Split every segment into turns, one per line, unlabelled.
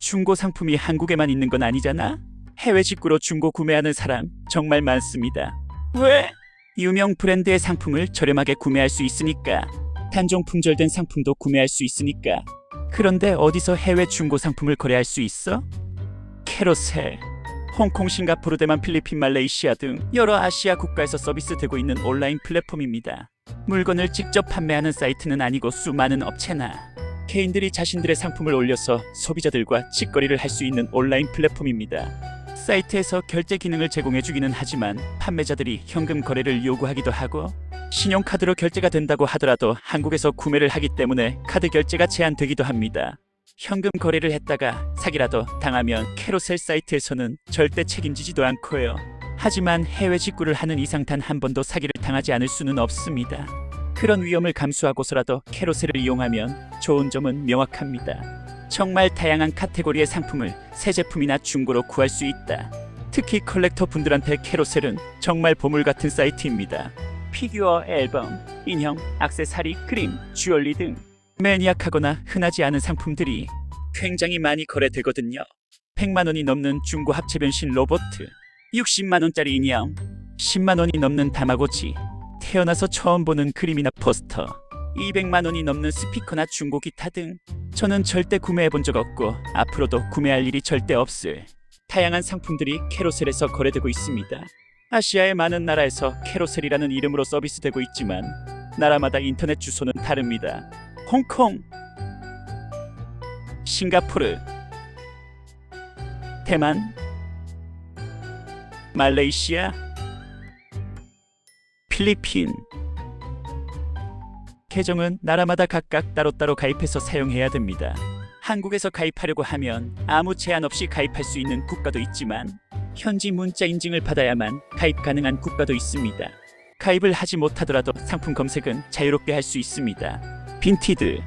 중고 상품이 한국에만 있는 건 아니잖아. 해외 직구로 중고 구매하는 사람 정말 많습니다. 왜? 유명 브랜드의 상품을 저렴하게 구매할 수 있으니까. 단종 품절된 상품도 구매할 수 있으니까. 그런데 어디서 해외 중고 상품을 거래할 수 있어? 캐로셀. 홍콩, 싱가포르, 대만, 필리핀, 말레이시아 등 여러 아시아 국가에서 서비스되고 있는 온라인 플랫폼입니다. 물건을 직접 판매하는 사이트는 아니고 수많은 업체나 개인들이 자신들의 상품을 올려서 소비자들과 직거래를 할 수 있는 온라인 플랫폼입니다. 사이트에서 결제 기능을 제공해주기는 하지만 판매자들이 현금 거래를 요구하기도 하고 신용카드로 결제가 된다고 하더라도 한국에서 구매를 하기 때문에 카드 결제가 제한되기도 합니다. 현금 거래를 했다가 사기라도 당하면 캐로셀 사이트에서는 절대 책임지지도 않고요. 하지만 해외 직구를 하는 이상 단 한 번도 사기를 당하지 않을 수는 없습니다. 그런 위험을 감수하고서라도 캐로셀을 이용하면 좋은 점은 명확합니다. 정말 다양한 카테고리의 상품을 새 제품이나 중고로 구할 수 있다. 특히 컬렉터 분들한테 캐로셀은 정말 보물 같은 사이트입니다. 피규어, 앨범, 인형, 액세서리, 그림, 주얼리 등 매니악하거나 흔하지 않은 상품들이 굉장히 많이 거래되거든요. 100만 원이 넘는 중고 합체 변신 로봇, 60만 원짜리 인형, 10만 원이 넘는 다마고치, 태어나서 처음 보는 그림이나 포스터, 200만 원이 넘는 스피커나 중고 기타 등 저는 절대 구매해 본 적 없고 앞으로도 구매할 일이 절대 없을 다양한 상품들이 캐로셀에서 거래되고 있습니다. 아시아의 많은 나라에서 캐로셀이라는 이름으로 서비스되고 있지만 나라마다 인터넷 주소는 다릅니다. 홍콩, 싱가포르, 대만, 말레이시아, 필리핀. 계정은 나라마다 각각 따로따로 가입해서 사용해야 됩니다. 한국에서 가입하려고 하면 아무 제한 없이 가입할 수 있는 국가도 있지만 현지 문자 인증을 받아야만 가입 가능한 국가도 있습니다. 가입을 하지 못하더라도 상품 검색은 자유롭게 할 수 있습니다. 빈티드.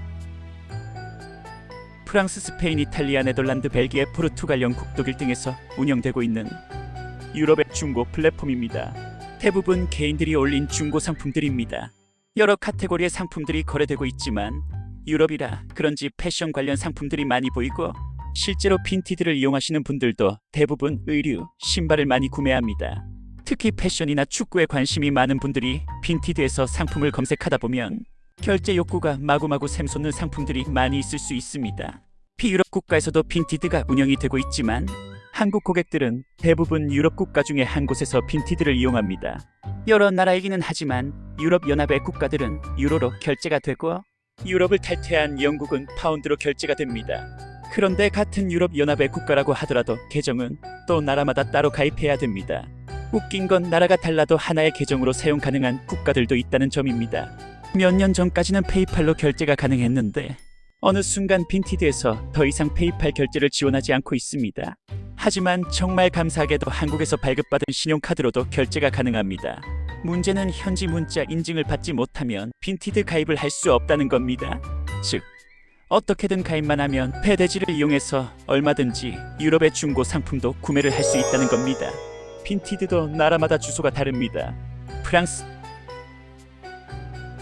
프랑스, 스페인, 이탈리아, 네덜란드, 벨기에, 포르투갈, 영국, 독일 등에서 운영되고 있는 유럽의 중고 플랫폼입니다. 대부분 개인들이 올린 중고 상품들입니다. 여러 카테고리의 상품들이 거래되고 있지만 유럽이라 그런지 패션 관련 상품들이 많이 보이고 실제로 빈티드를 이용하시는 분들도 대부분 의류, 신발을 많이 구매합니다. 특히 패션이나 축구에 관심이 많은 분들이 빈티드에서 상품을 검색하다 보면 결제 욕구가 마구마구 샘솟는 상품들이 많이 있을 수 있습니다. 비유럽 국가에서도 빈티드가 운영이 되고 있지만 한국 고객들은 대부분 유럽 국가 중에 한 곳에서 빈티드를 이용합니다. 여러 나라이기는 하지만 유럽연합의 국가들은 유로로 결제가 되고 유럽을 탈퇴한 영국은 파운드로 결제가 됩니다. 그런데 같은 유럽연합의 국가라고 하더라도 계정은 또 나라마다 따로 가입해야 됩니다. 웃긴 건 나라가 달라도 하나의 계정으로 사용 가능한 국가들도 있다는 점입니다. 몇 년 전까지는 페이팔로 결제가 가능했는데 어느 순간 빈티드에서 더 이상 페이팔 결제를 지원하지 않고 있습니다. 하지만 정말 감사하게도 한국에서 발급받은 신용카드로도 결제가 가능합니다. 문제는 현지 문자 인증을 받지 못하면 빈티드 가입을 할 수 없다는 겁니다. 즉, 어떻게든 가입만 하면 배대지를 이용해서 얼마든지 유럽의 중고 상품도 구매를 할 수 있다는 겁니다. 빈티드도 나라마다 주소가 다릅니다. 프랑스,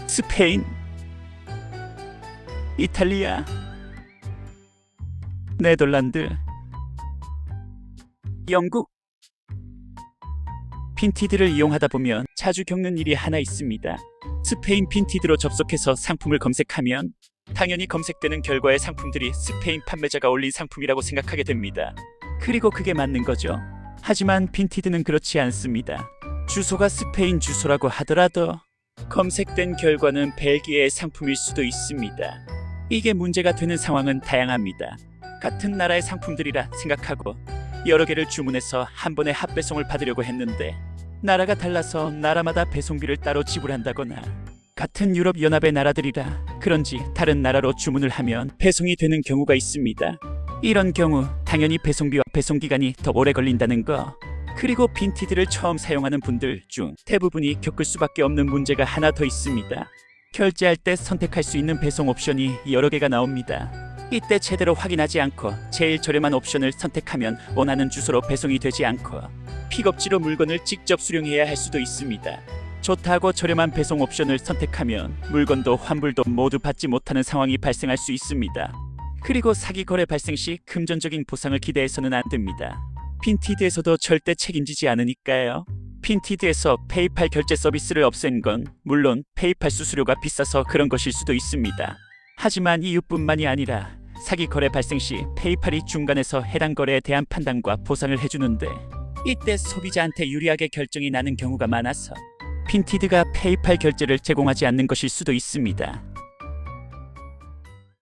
스페인, 이탈리아, 네덜란드, 영국. 빈티드를 이용하다 보면 자주 겪는 일이 하나 있습니다. 스페인 빈티드로 접속해서 상품을 검색하면 당연히 검색되는 결과의 상품들이 스페인 판매자가 올린 상품이라고 생각하게 됩니다. 그리고 그게 맞는 거죠. 하지만 빈티드는 그렇지 않습니다. 주소가 스페인 주소라고 하더라도 검색된 결과는 벨기에의 상품일 수도 있습니다. 이게 문제가 되는 상황은 다양합니다. 같은 나라의 상품들이라 생각하고 여러 개를 주문해서 한 번에 합배송을 받으려고 했는데 나라가 달라서 나라마다 배송비를 따로 지불한다거나 같은 유럽연합의 나라들이라 그런지 다른 나라로 주문을 하면 배송이 되는 경우가 있습니다. 이런 경우 당연히 배송비와 배송기간이 더 오래 걸린다는 거. 그리고 빈티드를 처음 사용하는 분들 중 대부분이 겪을 수밖에 없는 문제가 하나 더 있습니다. 결제할 때 선택할 수 있는 배송 옵션이 여러 개가 나옵니다. 이때 제대로 확인하지 않고 제일 저렴한 옵션을 선택하면 원하는 주소로 배송이 되지 않고 픽업지로 물건을 직접 수령해야 할 수도 있습니다. 좋다고 저렴한 배송 옵션을 선택하면 물건도 환불도 모두 받지 못하는 상황이 발생할 수 있습니다. 그리고 사기 거래 발생 시 금전적인 보상을 기대해서는 안 됩니다. 핀티드에서도 절대 책임지지 않으니까요. 핀티드에서 페이팔 결제 서비스를 없앤 건 물론 페이팔 수수료가 비싸서 그런 것일 수도 있습니다. 하지만 이유뿐만이 아니라 사기 거래 발생 시 페이팔이 중간에서 해당 거래에 대한 판단과 보상을 해주는데 이때 소비자한테 유리하게 결정이 나는 경우가 많아서 핀티드가 페이팔 결제를 제공하지 않는 것일 수도 있습니다.